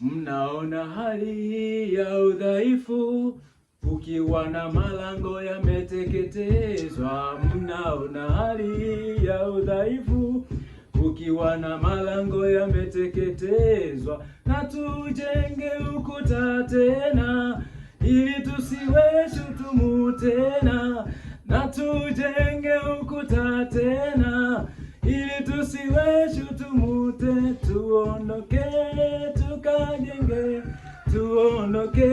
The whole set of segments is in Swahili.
Mnaona hali ya udhaifu, ukiwa na malango yameteketezwa. Mnaona hali ya udhaifu, ukiwa na malango yameteketezwa. Na tujenge ukuta tena, ili tusiwe shutumu tena. Na tujenge ukuta tena, ili tusiwe shutumu tena. Tuondoke tukajenge, tuondoke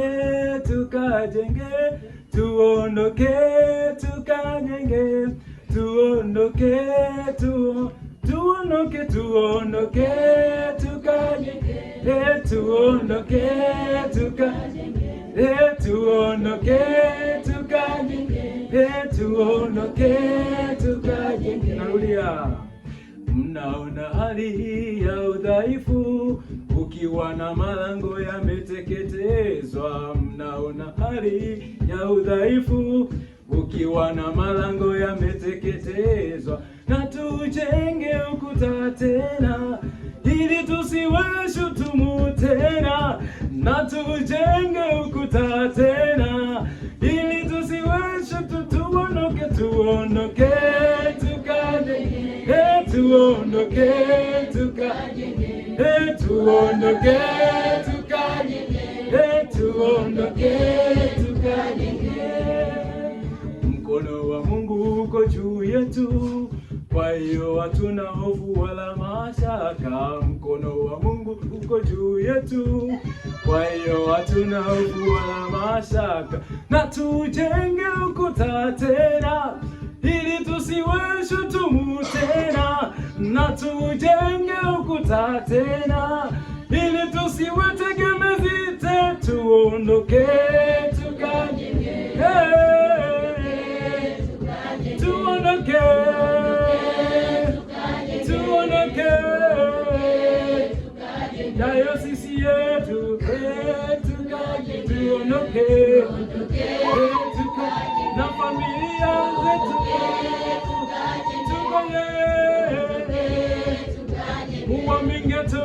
tukajenge, tuondoke tukajenge, tuondoke tuondoke tuondoke tukajenge, tuondoke tukajenge, tuondoke tukajenge, tuondoke tukajenge. Narudia. Mnaona hali ya udhaifu, ukiwa na malango yameteketezwa. Mnaona hali ya udhaifu, ukiwa na malango yameteketezwa. Na tujenge ukuta tena, ili tusiwe shutumu tena. Na tujenge ukuta tena, ili tusiwe shutumu. Tuondoke tuondoke tukajenge, tuondoke tukajenge, tuondoke tukajenge, tuondoke tukajenge. Mkono wa Mungu uko juu yetu, kwa hiyo hatuna hofu wala mashaka. Mkono wa Mungu uko juu yetu, kwa hiyo hatuna hofu wala mashaka. Na tujenge ukuta tena, ili tusiwe shutumu tena. Na tujenge ukuta tena, ili tusiwe tegemezi tena. Tuondoke tukajenge, tuondoke tuondoke, dayosisi yetu tukajenge, tuondoke na familia zetu tukajenge, uamingeto